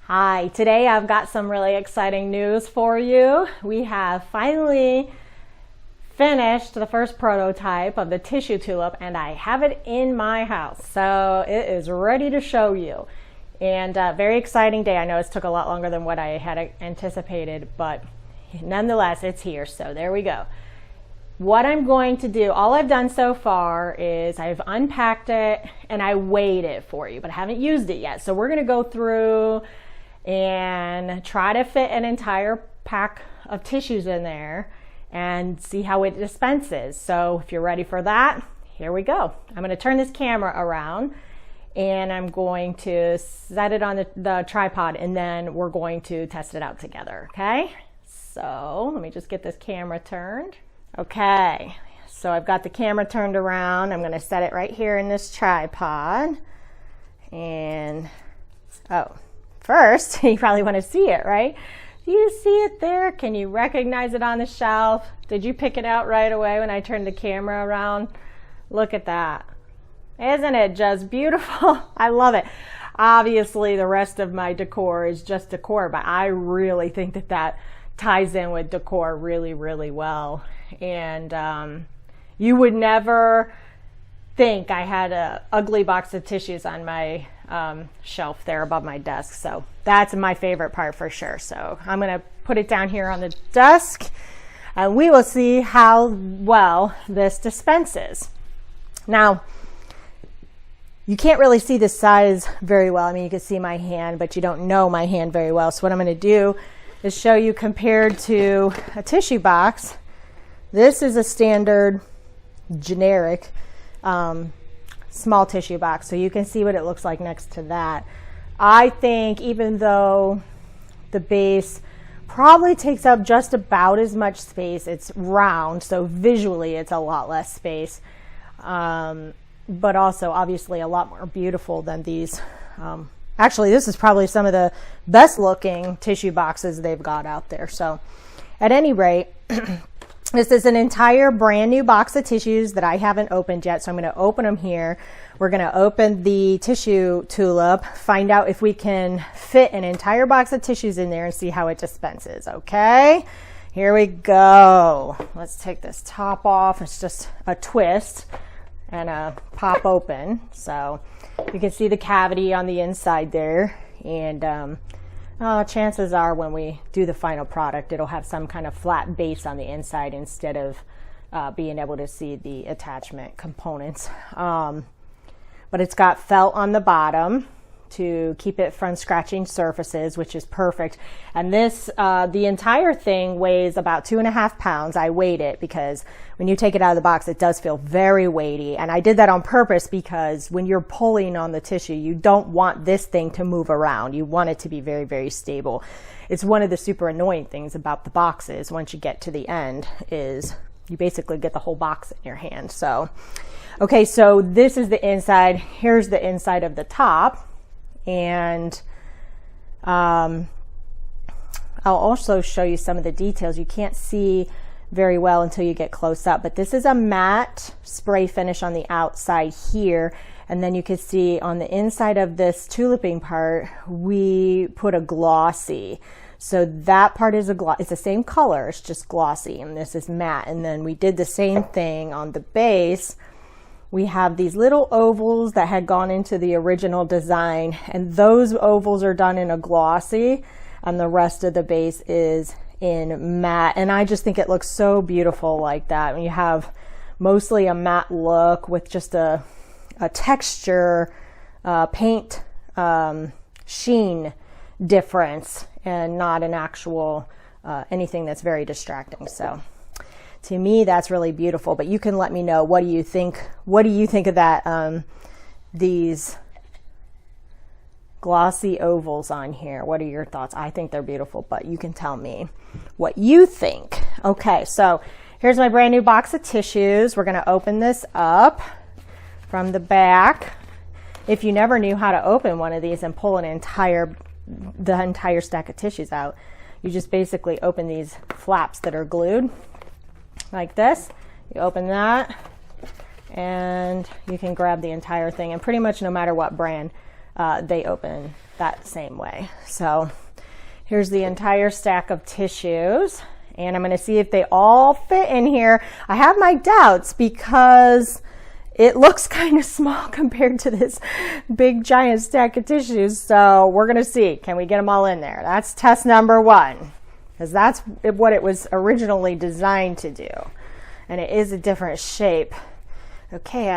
Hi, today I've got some really exciting news for you. We have finally finished the first prototype of the Tissue Tulip and I have it in my house. So it is ready to show you. And very exciting day. I know it took a lot longer than what I had anticipated, but nonetheless, it's here. So there we go. What I'm going to do, all I've done so far is I've unpacked it and I weighed it for you, but I haven't used it yet. So we're going to go through and try to fit an entire pack of tissues in there and see how it dispenses. So if you're ready for that, here we go. I'm going to turn this camera around and I'm going to set it on the tripod and then we're going to test it out together, okay? So let me just get this camera turned. Okay, so I've got the camera turned around. I'm going to set it right here in this tripod. And, first, you probably want to see it, right? Do you see it there? Can you recognize it on the shelf? Did you pick it out right away when I turned the camera around? Look at that. Isn't it just beautiful? I love it. Obviously, the rest of my decor is just decor, but I really think that ties in with decor really, really well. And you would never think I had an ugly box of tissues on my shelf there above my desk. So that's my favorite part for sure. So I'm going to put it down here on the desk and we will see how well this dispenses. Now, you can't really see the size very well. I mean, you can see my hand, but you don't know my hand very well. So what I'm going to do is show you compared to a tissue box. This is a standard generic small tissue box, so you can see what it looks like next to that. I think even though the base probably takes up just about as much space, it's round, so visually it's a lot less space, but also obviously a lot more beautiful than these. Actually, this is probably some of the best looking tissue boxes they've got out there. So at any rate, this is an entire brand new box of tissues that I haven't opened yet. So I'm going to open them here. We're going to open the Tissue Tulip, find out if we can fit an entire box of tissues in there and see how it dispenses. Okay, here we go. Let's take this top off. It's just a twist and a pop open. So you can see the cavity on the inside there. And chances are when we do the final product, it'll have some kind of flat base on the inside instead of being able to see the attachment components. But it's got felt on the bottom to keep it from scratching surfaces, which is perfect. And this, the entire thing weighs about 2.5 pounds. I weighed it because when you take it out of the box, it does feel very weighty. And I did that on purpose because when you're pulling on the tissue, you don't want this thing to move around. You want it to be very, very stable. It's one of the super annoying things about the boxes once you get to the end is you basically get the whole box in your hand. So, okay, so this is the inside. Here's the inside of the top. And I'll also show you some of the details. You can't see very well until you get close up, but this is a matte spray finish on the outside here. And then you can see on the inside of this tuliping part, we put a glossy. So that part is it's the same color, it's just glossy, and this is matte. And then we did the same thing on the base. We have these little ovals that had gone into the original design, and those ovals are done in a glossy, and the rest of the base is in matte. And I just think it looks so beautiful like that. And you have mostly a matte look with just a texture, paint sheen difference, and not an actual anything that's very distracting. So to me, that's really beautiful, but you can let me know, what do you think? What do you think of that? These glossy ovals on here. What are your thoughts? I think they're beautiful, but you can tell me what you think. Okay, so here's my brand new box of tissues. We're going to open this up from the back. If you never knew how to open one of these and pull the entire stack of tissues out, you just basically open these flaps that are glued like this. You open that and you can grab the entire thing, and pretty much no matter what brand they open that same way. So here's the entire stack of tissues, and I'm going to see if they all fit in here. I have my doubts because it looks kind of small compared to this big giant stack of tissues. So we're going to see, can we get them all in there? That's test number 1, because that's what it was originally designed to do. And it is a different shape. Okay,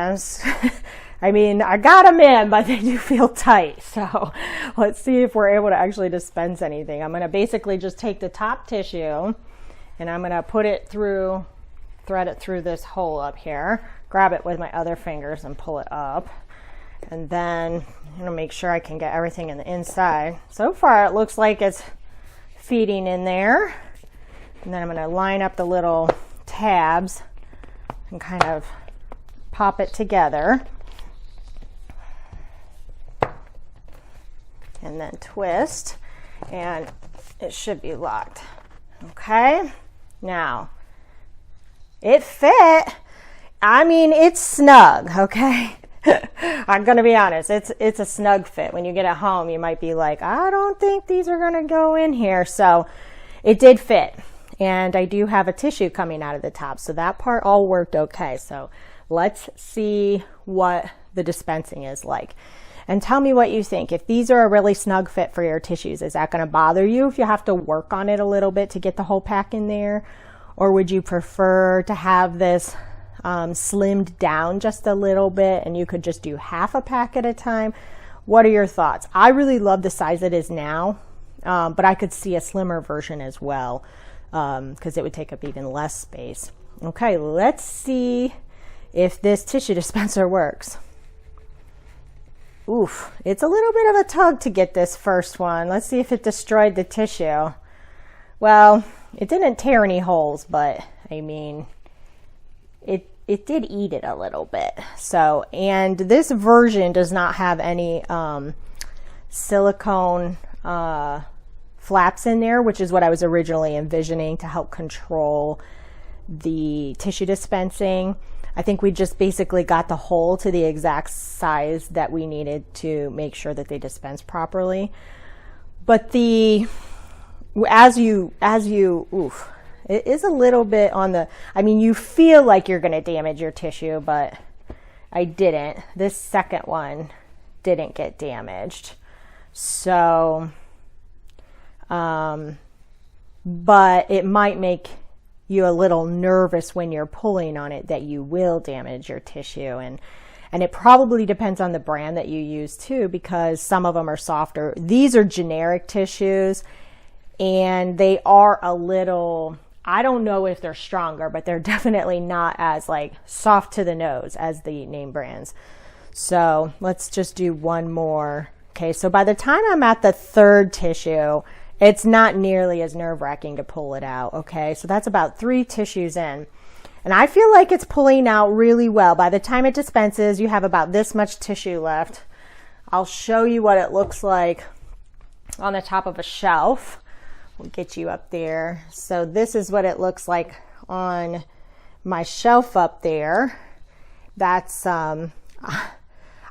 I mean, I got them in, but they do feel tight. So let's see if we're able to actually dispense anything. I'm going to basically just take the top tissue and I'm going to put it through, thread it through this hole up here, grab it with my other fingers and pull it up. And then I'm going to make sure I can get everything in the inside. So far it looks like it's feeding in there. And then I'm going to line up the little tabs and kind of pop it together. And then twist, and it should be locked. Okay, now it fit. I mean, it's snug. Okay, I'm gonna be honest, it's a snug fit. When you get it home, you might be like, I don't think these are gonna go in here. So it did fit, and I do have a tissue coming out of the top, so that part all worked okay. So let's see what the dispensing is like. And tell me what you think. If these are a really snug fit for your tissues, is that going to bother you if you have to work on it a little bit to get the whole pack in there? Or would you prefer to have this slimmed down just a little bit and you could just do half a pack at a time? What are your thoughts? I really love the size it is now, but I could see a slimmer version as well, because it would take up even less space. Okay, let's see if this tissue dispenser works. Oof, it's a little bit of a tug to get this first one. Let's see if it destroyed the tissue. Well, it didn't tear any holes, but I mean, it did eat it a little bit. So, and this version does not have any silicone flaps in there, which is what I was originally envisioning to help control the tissue dispensing. I think we just basically got the hole to the exact size that we needed to make sure that they dispense properly. But as you, oof, it is a little bit on the, I mean, you feel like you're going to damage your tissue, but I didn't. This second one didn't get damaged. So, but it might make you a little nervous when you're pulling on it that you will damage your tissue, and it probably depends on the brand that you use too, because some of them are softer. These are generic tissues and they are a little, I don't know if they're stronger, but they're definitely not as like soft to the nose as the name brands. So let's just do one more. Okay, so by the time I'm at the third tissue, it's not nearly as nerve-wracking to pull it out, okay? So that's about 3 tissues in. And I feel like it's pulling out really well. By the time it dispenses, you have about this much tissue left. I'll show you what it looks like on the top of a shelf. We'll get you up there. So this is what it looks like on my shelf up there. That's,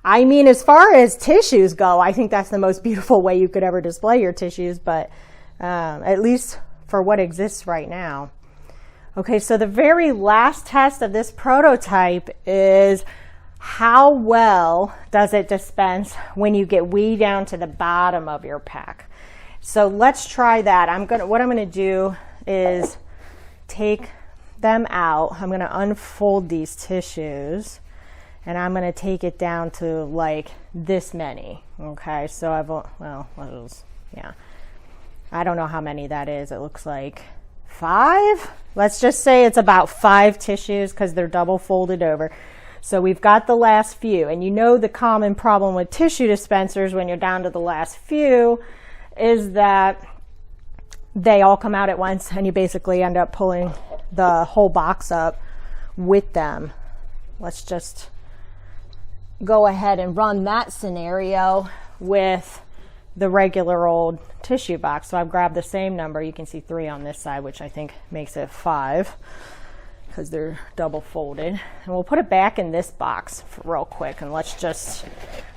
I mean, as far as tissues go, I think that's the most beautiful way you could ever display your tissues, but at least for what exists right now. Okay, so the very last test of this prototype is how well does it dispense when you get way down to the bottom of your pack. So let's try that. What I'm gonna do is take them out. I'm gonna unfold these tissues, and I'm going to take it down to like this many. Okay, so yeah. I don't know how many that is. It looks like 5. Let's just say it's about 5 tissues because they're double folded over. So we've got the last few. And you know the common problem with tissue dispensers when you're down to the last few is that they all come out at once and you basically end up pulling the whole box up with them. Let's just go ahead and run that scenario with the regular old tissue box. So I've grabbed the same number. You can see 3 on this side, which I think makes it 5 because they're double folded. And we'll put it back in this box real quick, and let's just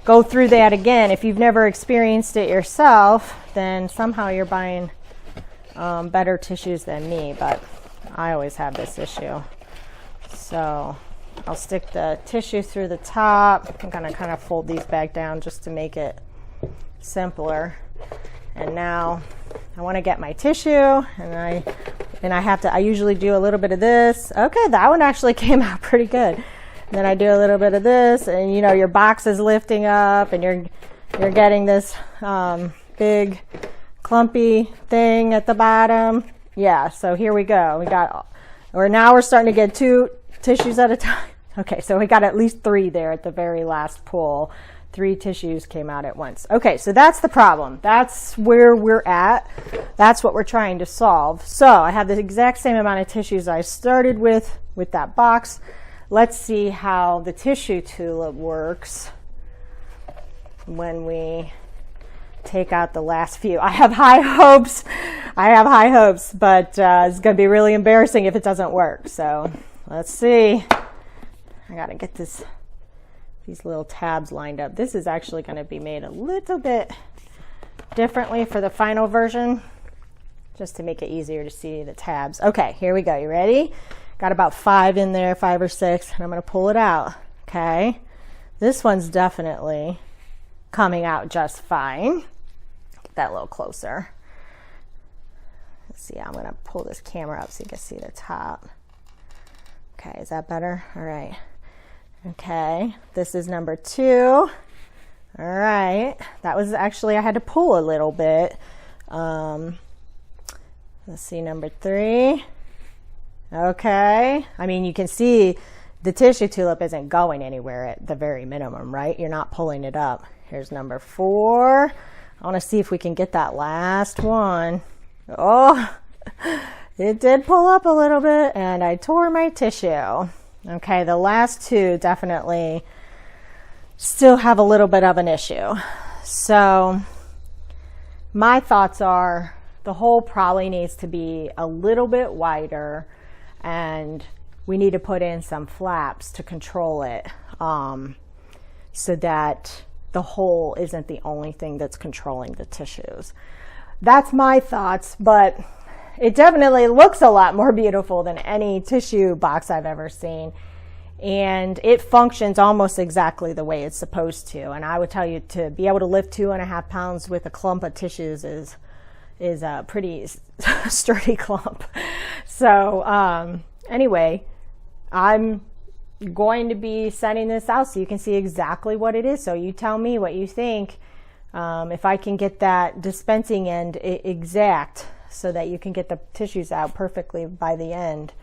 go through that again. If you've never experienced it yourself, then somehow you're buying better tissues than me, but I always have this issue. So I'll stick the tissue through the top. I'm gonna kind of fold these back down just to make it simpler. And now I want to get my tissue, and I usually do a little bit of this. Okay, that one actually came out pretty good. And then I do a little bit of this, and you know, your box is lifting up, and you're getting this big clumpy thing at the bottom. Yeah, so here we go. Now we're starting to get 2 tissues at a time. Okay, so we got at least 3 there at the very last pull. 3 tissues came out at once. Okay, so that's the problem. That's where we're at. That's what we're trying to solve. So I have the exact same amount of tissues I started with that box. Let's see how the tissue tulip works when we take out the last few. I have high hopes. But it's going to be really embarrassing if it doesn't work. So let's see. I got to get these little tabs lined up. This is actually going to be made a little bit differently for the final version, just to make it easier to see the tabs. Okay, here we go. You ready? Got about 5 in there, 5 or 6, and I'm going to pull it out. Okay, this one's definitely coming out just fine. Get that a little closer. Let's see, I'm going to pull this camera up so you can see the top. Okay, is that better? All right. Okay, this is number 2. All right, that was actually, I had to pull a little bit. Let's see, number 3. Okay, I mean, you can see the tissue tulip isn't going anywhere at the very minimum, right? You're not pulling it up. Here's number 4. I want to see if we can get that last one. Oh, it did pull up a little bit, and I tore my tissue. Okay, the last 2 definitely still have a little bit of an issue. So my thoughts are the hole probably needs to be a little bit wider, and we need to put in some flaps to control it, so that the hole isn't the only thing that's controlling the tissues. That's my thoughts, but it definitely looks a lot more beautiful than any tissue box I've ever seen. And it functions almost exactly the way it's supposed to. And I would tell you, to be able to lift 2.5 pounds with a clump of tissues is a pretty sturdy clump. So anyway, I'm going to be sending this out so you can see exactly what it is. So you tell me what you think. If I can get that dispensing end exact, so that you can get the tissues out perfectly by the end.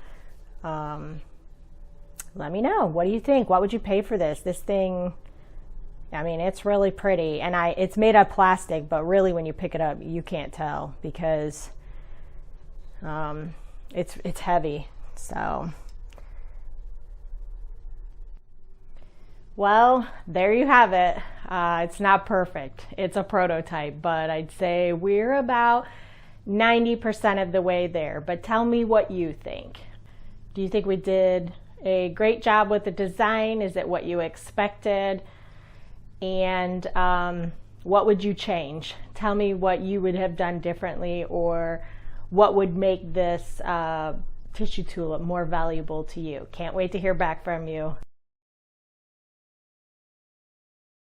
Let me know. What do you think? What would you pay for this? This thing, I mean, it's really pretty. And it's made of plastic, but really when you pick it up, you can't tell because it's heavy. So, well, there you have it. It's not perfect. It's a prototype, but I'd say we're about 90% of the way there. But tell me what you think. Do you think we did a great job with the design? Is it what you expected? And what would you change? Tell me what you would have done differently, or what would make this tissue tulip more valuable to you. Can't wait to hear back from you.